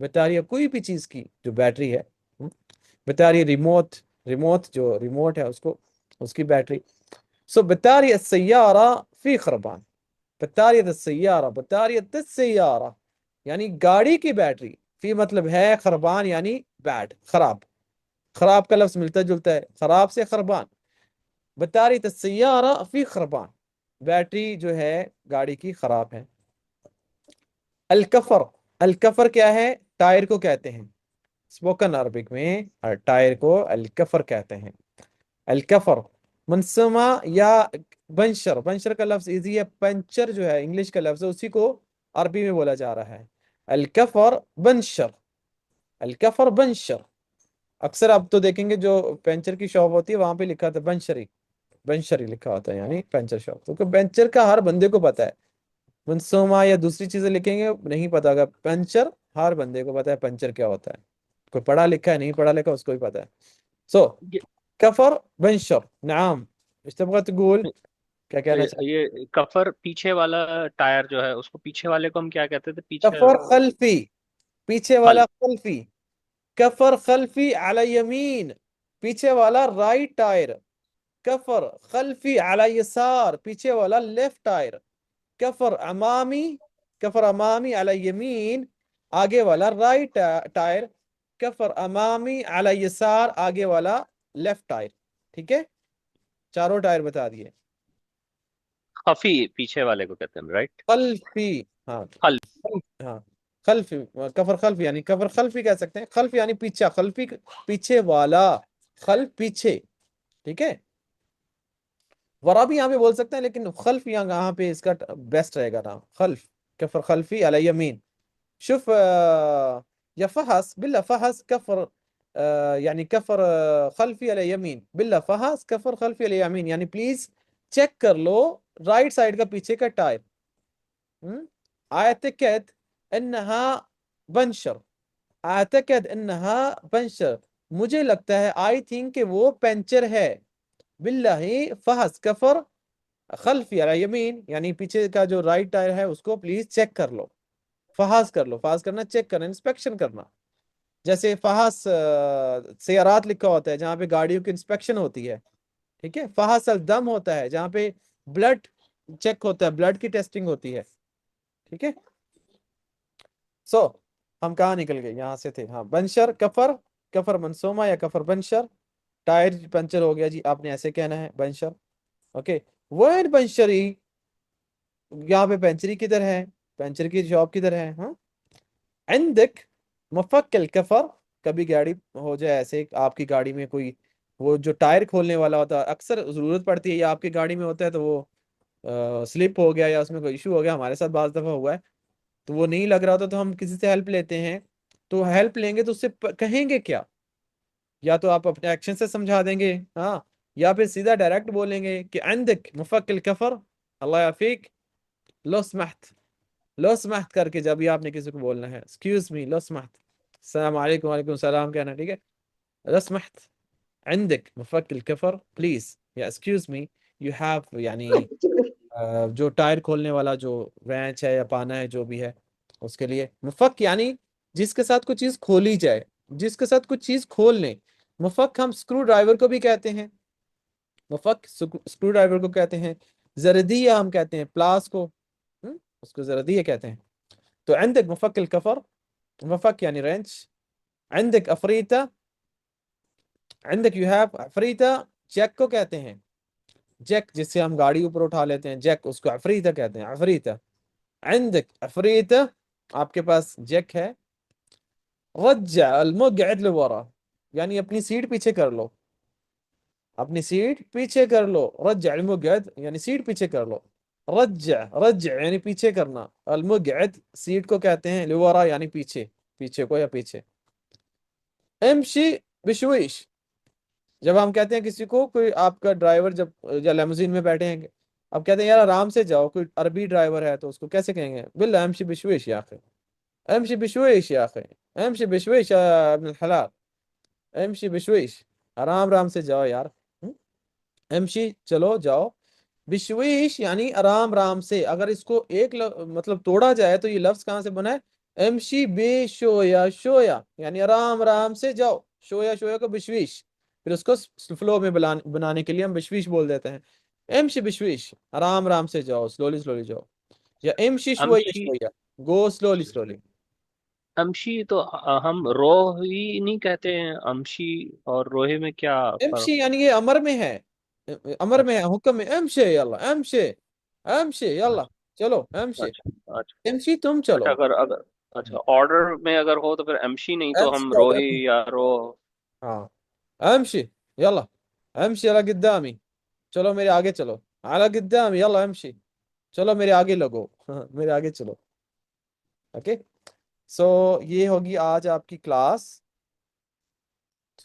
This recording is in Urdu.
بطارية کوئی بھی چیز کی جو بیٹری ہے. بطارية ريموت جو ریموٹ ہے اس کی بیٹری. سو بطارية السيارة في خربان. بطارية السيارة بطارية السيارة یعنی گاڑی کی بیٹری. فی مطلب ہے خربان یعنی بیڈ خراب. خراب کا لفظ ملتا جلتا ہے خراب سے خربان. بطارية السيارة في خربان بیٹری جو ہے گاڑی کی خراب ہے. الکفر. الکفر کیا ہے؟ ٹائر کو کہتے ہیں. اسپوکن عربک میں ٹائر کو الکفر کہتے ہیں. الکفر منسومہ یا بنشر. بنشر کا لفظ ایزی ہے. پنچر جو ہے انگلش کا لفظ ہے اسی کو عربی میں بولا جا رہا ہے. الکفر بنشر. الکفر بنشر. اکثر آپ تو دیکھیں گے جو پنچر کی شاپ ہوتی ہے وہاں پہ لکھا ہوتا ہے بنشری. بنشری لکھا ہوتا ہے یعنی پنچر شاپ. تو پنچر کا ہر بندے کو پتا ہے. منسوما یا دوسری چیزیں لکھیں گے نہیں پتا ہوگا. پنچر ہر بندے کو پتا ہے پنچر کیا ہوتا ہے. کوئی پڑھا لکھا ہے نہیں پڑھا لکھا اس کو بھی پتا ہے. سو كفر بنشر. نعم ايش تبغى تقول؟ کیا کہنا چاہتے؟ یہ کفر پیچھے والا ٹائر جو ہے اس کو پیچھے والے کو ہم کیا کہتے تھے؟ پیچھے کفر خلفی پیچھے والا خلف. خلفی. کفر خلفی علی یمین پیچھے والا رائٹ ٹائر. کفر خلفی علی یسار پیچھے والا لیفٹ ٹائر. کفر امامی. کفر امامی علی یمین آگے والا رائٹ ٹائر. کفر امامی علی یسار آگے والا لیفٹ ٹائر. ٹھیک ہے چاروں ٹائر بتا دیے. خفی پیچھے والے کو کہتے ہیں، رائٹ. خلفی. ہاں خلف. ہاں خلفی. کفر خلفی یعنی کفر خلفی کہہ سکتے ہیں. خلف یعنی پیچھا. خلفی پیچھے والا. خلف پیچھے. ٹھیک ہے ورا بھی یہاں پہ بول سکتے ہیں لیکن خلف یہاں پہ اس کا بیسٹ رہے گا نام. خلف. کفر خلفی علی یمین. شوف يا فهس بالله فهس كفر يعني كفر خلفي على يمين. بالله فهس كفر خلفي على يمين یعنی پلیز چیک کر لو رائٹ سائڈ کا پیچھے کا ٹائر. اعتقد انها بنشر. اعتقد انها بنشر مجھے لگتا ہے آئی تھنک کہ وہ پنچر ہے. باللہ فحص کفر خلفی علی یمین یعنی پیچھے کا جو رائٹ ٹائر ہے اس کو پلیز چیک کر لو. فحص کر لو. فحص کرنا چیک کرنا انسپیکشن کرنا. جیسے فحص سیارات لکھا ہوتا ہے جہاں پہ گاڑیوں کی انسپیکشن ہوتی ہے. ٹھیک ہے فحص الدم ہوتا ہے جہاں پہ بلڈ چیک ہوتا ہے بلڈ کی ٹیسٹنگ ہوتی ہے. ٹھیک ہے سو ہم کہاں نکل گئے یہاں سے تھے. ہاں بنشر کفر. کفر منسوما یا کفر بنشر. ٹائر پنچر ہو گیا جی آپ نے ایسے کہنا ہے بنشر. اوکے وین بنشری یہاں پہ پنچری کدھر ہے؟ پنچر کی شاپ کدھر ہے؟ ہاں عندك مفك الكفر. کبھی گاڑی ہو جائے ایسے آپ کی گاڑی میں کوئی وہ جو ٹائر کھولنے والا ہوتا ہے اکثر ضرورت پڑتی ہے یا آپ کی گاڑی میں ہوتا ہے تو وہ سلپ ہو گیا یا اس میں کوئی ایشو ہو گیا. ہمارے ساتھ بعض دفعہ ہوا ہے تو وہ نہیں لگ رہا ہوتا تو ہم کسی سے ہیلپ لیتے ہیں. تو ہیلپ لیں گے تو اس سے کہیں گے کیا؟ یا تو آپ اپنے ایکشن سے سمجھا دیں گے ہاں یا پھر سیدھا ڈائریکٹ بولیں گے کہ عندك مفك الكفر اللہ یعافیک. لو سمحت. لو سمحت کر کے جب بھی آپ نے کسی کو بولنا ہے ایکسکیوز می لو سمحت. السلام علیکم وعلیکم السلام کہنا. ٹھیک ہے لو سمحت عندك مفك الكفر پلیز یا ایکسکیوز می یو ہیو یعنی جو ٹائر کھولنے والا جو رینچ ہے یا پانا ہے جو بھی ہے اس کے لیے. مفک یعنی جس کے ساتھ کوئی چیز کھولی جائے جس کے ساتھ کوئی چیز کھول لیں. مفک ہم اسکرو ڈرائیور کو بھی کہتے ہیں. مفک اسکرو ڈرائیور کو کہتے ہیں. زردیہ ہم کہتے ہیں پلاس کو. اس کو زردیہ کہتے ہیں. تو عندك مفك الكفر. مفك يعني رینچ. عندك افریتا. عندك you have افریتا جیک کو کہتے ہیں. جیک جس سے ہم گاڑی اوپر اٹھا لیتے ہیں جیک اس کو افریتا کہتے ہیں. افریتا. عندك افریتا آپ کے پاس جیک ہے. رجع المقعد لورا یعنی اپنی سیٹ پیچھے کر لو. اپنی سیٹ پیچھے کر لو. رجع المقعد یعنی سیٹ پیچھے کر لو. رجع رجع یعنی پیچھے کرنا. المقعد سیٹ کو کہتے ہیں. لورا یعنی پیچھے پیچھے کو یا پیچھے. امشی بشویش جب ہم کہتے ہیں کسی کو کوئی آپ کا ڈرائیور جب یا لیموزین میں بیٹھے ہیں اب کہتے ہیں یار آرام سے جاؤ کوئی عربی ڈرائیور ہے تو اس کو کیسے کہیں گے؟ باللہ امشی بشویش یا اخی. امشی بشویش یا اخی. امشی بشویش یا ابن الحلال. امشی بشویش آرام آرام سے جاؤ یار. امشی چلو جاؤ. بشویش یعنی آرام آرام سے. اگر اس کو ایک مطلب توڑا جائے تو یہ لفظ کہاں سے بنا ہے؟ امشی بے شویا شویا یعنی آرام آرام سے جاؤ، شویا شویا کو بشویش، پھر اس کو فلو میں بنانے کے لیے ہم بشویش بول دیتے ہیں. امشی بشویش، آرام آرام سے جاؤ، سلولی سلولی جاؤ. یا امشی شویا امشی شویا، گو سلولی سلولی. امشی تو ہم روہی نہیں کہتے ہیں امشی اور روہے میں کیا فرق؟ امشی یعنی یہ امر میں ہے، امر میں اچھا ہے، حکم میں. امشی یلا امشی، امشی یلا، اچھا چلو امشی. اچھا اچھا امشی تم اچھا چلو. اگر اچھا آرڈر میں اگر ہو تو پھر امشی نہیں تو امشي ہم يلا روہی امشي. یا رو. اه امشي يلا، امشي على قدامي، چلو میرے آگے چلو، على قدامي يلا امشي، چلو میرے آگے لگو. میرے آگے چلو. اوکے. سو یہ ہوگی آج آپ کی کلاس.